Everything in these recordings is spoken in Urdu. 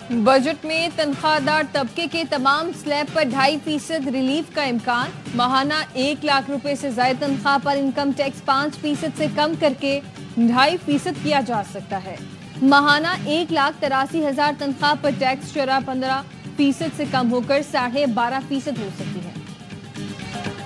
بجٹ میں تنخواہ طبقے کے تمام سلیب پر 2.5% ریلیف کا امکان۔ ماہانہ 1 لاکھ روپے سے زائد تنخواہ پر انکم ٹیکس 5% سے کم کر کے 2.5% کیا جا سکتا ہے۔ ماہانہ 1,83,000 تنخواہ پر ٹیکس شرح 15% سے کم ہو کر 12.5% ہو سکتی ہے۔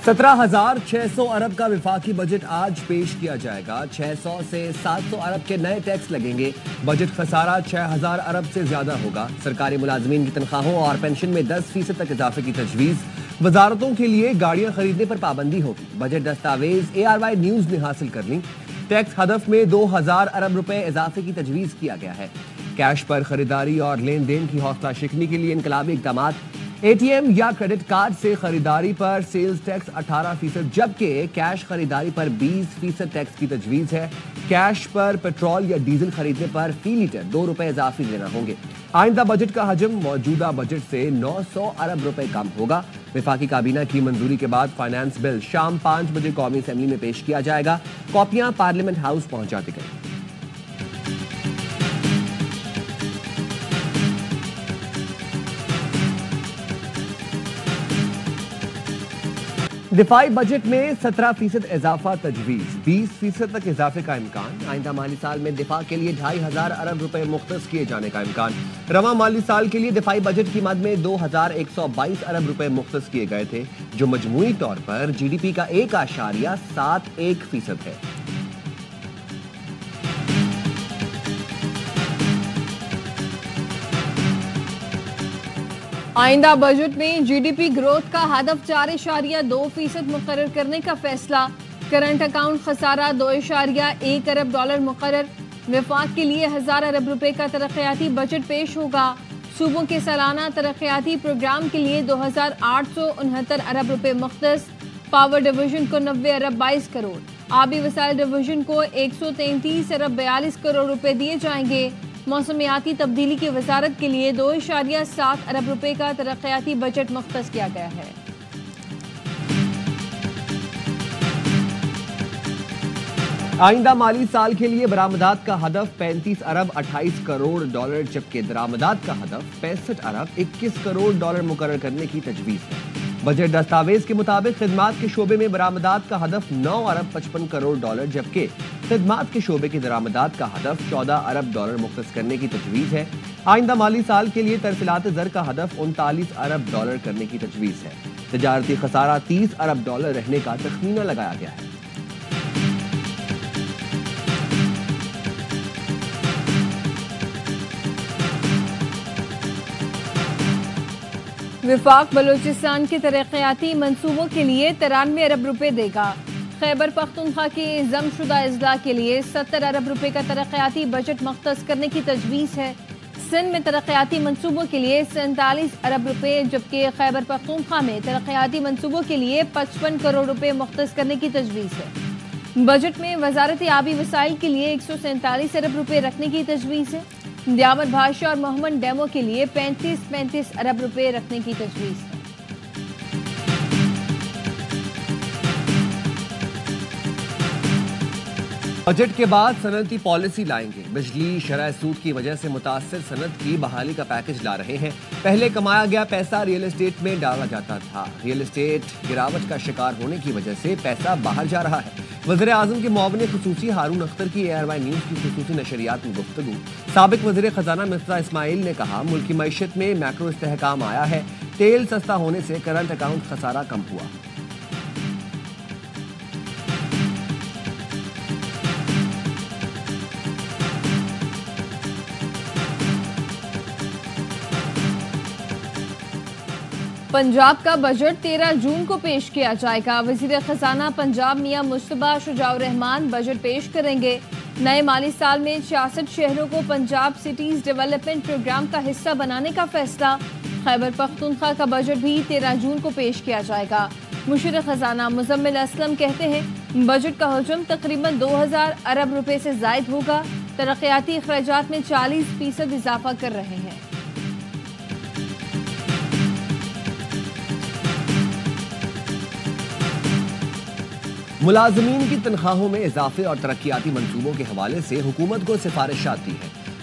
17,600 ارب کا وفاقی بجٹ آج پیش کیا جائے گا۔ 600 سے 700 ارب کے نئے ٹیکس لگیں گے۔ بجٹ خسارہ 6,000 ارب سے زیادہ ہوگا۔ سرکاری ملازمین کی تنخواہوں اور پینشن میں 10% تک اضافے کی تجویز۔ وزارتوں کے لیے گاڑیاں خریدنے پر پابندی ہوگی۔ بجٹ دستاویز ARY نیوز نے حاصل کر لی۔ ٹیکس ہدف میں 2,000 ارب روپے اضافے کی تجویز کیا گیا ہے۔ کیش پر خریداری اور لین دین کی حوصلہ شکنی کے لیے انقلابی اقدامات۔ ATM یا کریڈٹ کارڈ سے خریداری پر سیلز ٹیکس 18%، جبکہ کیش خریداری پر 20% ٹیکس کی تجویز ہے۔ کیش پر پیٹرول یا ڈیزل خریدنے پر فی لیٹر 2 روپے اضافی دینا ہوں گے۔ آئندہ بجٹ کا حجم موجودہ بجٹ سے 900 ارب روپے کم ہوگا۔ وفاقی کابینہ کی منظوری کے بعد فائنانس بل شام 5 بجے قومی اسمبلی میں پیش کیا جائے گا۔ کاپیاں پارلیمنٹ ہاؤس پہنچا دی گئی۔ دفاعی بجٹ میں 17% اضافہ تجویز، 20% تک اضافے کا امکان۔ آئندہ مالی سال میں دفاع کے لیے 2,500 ارب روپے مختص کیے جانے کا امکان۔ رواں مالی سال کے لیے دفاعی بجٹ کی مد میں 2,122 ارب روپے مختص کیے گئے تھے، جو مجموعی طور پر GDP کا 1.71% ہے۔ آئندہ بجٹ میں GDP گروتھ کا ہدف 4.2% مقرر کرنے کا فیصلہ۔ کرنٹ اکاؤنٹ خسارہ 2.1 ارب ڈالر مقرر۔ وفاق کے لیے 1,000 ارب روپے کا ترقیاتی بجٹ پیش ہوگا۔ صوبوں کے سالانہ ترقیاتی پروگرام کے لیے 2,869 ارب روپے مختص۔ پاور ڈویژن کو 90 ارب 22 کروڑ، آبی وسائل ڈویژن کو 133 ارب 42 کروڑ روپے دیے جائیں گے۔ موسمیاتی تبدیلی کی وزارت کے لیے 2.7 ارب روپے کا ترقیاتی بجٹ مختص کیا گیا ہے۔ آئندہ مالی سال کے لیے برآمدات کا ہدف 35 ارب 28 کروڑ ڈالر، جبکہ درآمدات کا ہدف 65 ارب 21 کروڑ ڈالر مقرر کرنے کی تجویز ہے۔ بجٹ دستاویز کے مطابق خدمات کے شعبے میں برآمدات کا ہدف 9 ارب 55 کروڑ ڈالر، جبکہ خدمات کے شعبے کی درآمدات کا ہدف 14 ارب ڈالر مختص کرنے کی تجویز ہے۔ آئندہ مالی سال کے لیے ترسیلات زر کا ہدف 39 ارب ڈالر کرنے کی تجویز ہے۔ تجارتی خسارہ 30 ارب ڈالر رہنے کا تخمینہ لگایا گیا ہے۔ وفاق بلوچستان کے ترقیاتی منصوبوں کے لیے 93 ارب روپے دے گا۔ خیبر پختونخوا کے ضم شدہ اضلاع کے لیے 70 ارب روپے کا ترقیاتی بجٹ مختص کرنے کی تجویز ہے۔ سندھ میں ترقیاتی منصوبوں کے لیے 47 ارب روپے، جبکہ خیبر پختونخوا میں ترقیاتی منصوبوں کے لیے 55 کروڑ روپے مختص کرنے کی تجویز ہے۔ بجٹ میں وزارت آبی وسائل کے لیے 147 ارب روپے رکھنے کی تجویز ہے۔ دیامر بھاشا اور محمد ڈیمو کے لیے 35 ارب روپے رکھنے کی تجویز ہے۔ بجٹ کے بعد صنعتی پالیسی لائیں گے۔ بجلی شرح سود کی وجہ سے متاثر صنعت کی بحالی کا پیکج لا رہے ہیں۔ پہلے کمایا گیا پیسہ ریل اسٹیٹ میں ڈالا جاتا تھا، ریل اسٹیٹ گراوٹ کا شکار ہونے کی وجہ سے پیسہ باہر جا رہا ہے۔ وزیر اعظم کے معاون خصوصی ہارون اختر کی ARY نیوز کی خصوصی نشریات میں گفتگو۔ سابق وزیر خزانہ مفتا اسماعیل نے کہا، ملکی معیشت میں میکرو استحکام آیا ہے، تیل سستا ہونے سے کرنٹ اکاؤنٹ خسارہ کم ہوا۔ پنجاب کا بجٹ 13 جون کو پیش کیا جائے گا۔ وزیر خزانہ پنجاب میاں مصطفیٰ شجاع الرحمان بجٹ پیش کریں گے۔ نئے مالی سال میں 66 شہروں کو پنجاب سٹیز ڈیولپمنٹ پروگرام کا حصہ بنانے کا فیصلہ۔ خیبر پختونخوا کا بجٹ بھی 13 جون کو پیش کیا جائے گا۔ مشیر خزانہ مزمل اسلم کہتے ہیں، بجٹ کا حجم تقریباً 2,000 ارب روپے سے زائد ہوگا۔ ترقیاتی اخراجات میں 40% اضافہ کر رہے ہیں۔ ملازمین کی تنخواہوں میں اضافے اور ترقیاتی منصوبوں کے حوالے سے حکومت کو سفارش آتی ہے۔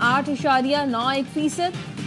8.91%,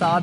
7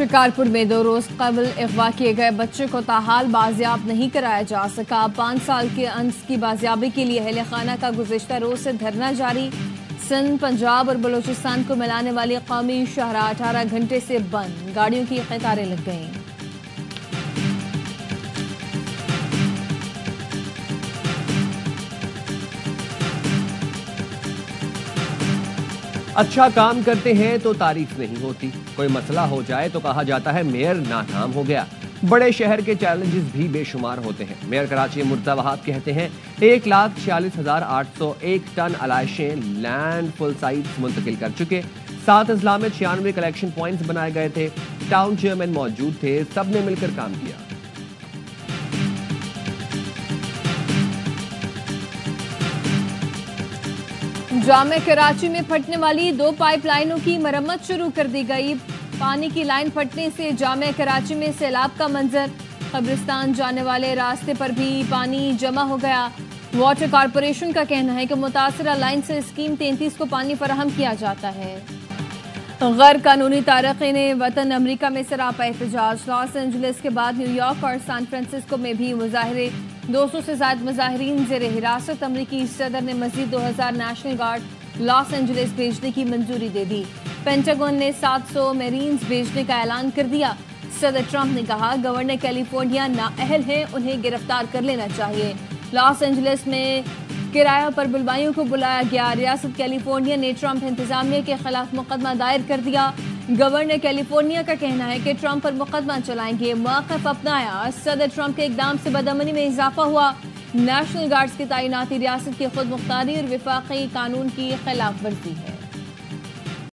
شکارپور میں 2 روز قبل اغوا کیے گئے بچے کو تاحال بازیاب نہیں کرایا جا سکا۔ 5 سال کے انس کی بازیابی کے لیے اہل خانہ کا گزشتہ روز سے دھرنا جاری۔ سندھ، پنجاب اور بلوچستان کو ملانے والی قومی شاہراہ 18 گھنٹے سے بند، گاڑیوں کی قطاریں لگ گئیں۔ اچھا کام کرتے ہیں تو تعریف نہیں ہوتی، کوئی مسئلہ ہو جائے تو کہا جاتا ہے میئر ناکام ہو گیا۔ بڑے شہر کے چیلنجز بھی بے شمار ہوتے ہیں۔ میئر کراچی مرتضی وہاب کہتے ہیں 1,46,801 ٹن علائشیں لینڈ فل سائٹس منتقل کر چکے۔ 7 اضلاع میں 96 کلیکشن پوائنٹس بنائے گئے تھے۔ ٹاؤن چیئرمین موجود تھے، سب نے مل کر کام کیا۔ جامع کراچی میں پھٹنے والی 2 پائپ لائنوں کی مرمت شروع کر دی گئی۔ پانی کی لائن پھٹنے سے جامع کراچی میں سیلاب کا منظر، قبرستان جانے والے راستے پر بھی پانی جمع ہو گیا۔ واٹر کارپوریشن کا کہنا ہے کہ متاثرہ لائن سے اسکیم 33 کو پانی فراہم کیا جاتا ہے۔ غیر قانونی تارکین وطن امریکہ میں سراپا احتجاج، لاس اینجلس کے بعد نیو یارک اور سان فرانسسکو میں بھی مظاہرے، 200 سے زائد مظاہرین زیر حراست۔ امریکی صدر نے مزید 2000 نیشنل گارڈ لاس اینجلس بھیجنے کی منظوری دے دی۔ پینٹاگون نے 700 میرینز بھیجنے کا اعلان کر دیا۔ صدر ٹرمپ نے کہا گورنر کیلیفورنیا نااہل ہیں، انہیں گرفتار کر لینا چاہیے۔ لاس اینجلس میں کرایہ پر بلوائیوں کو بلایا گیا۔ ریاست کیلیفورنیا نے ٹرمپ انتظامیہ کے خلاف مقدمہ دائر کر دیا۔ گورنر کیلیفورنیا کا کہنا ہے کہ ٹرمپ پر مقدمہ چلائیں گے۔ موقف اپنایا، صدر ٹرمپ کے اقدام سے بدامنی میں اضافہ ہوا۔ نیشنل گارڈز کی تعیناتی ریاست کی خود مختاری اور وفاقی قانون کی خلاف ورزی ہے۔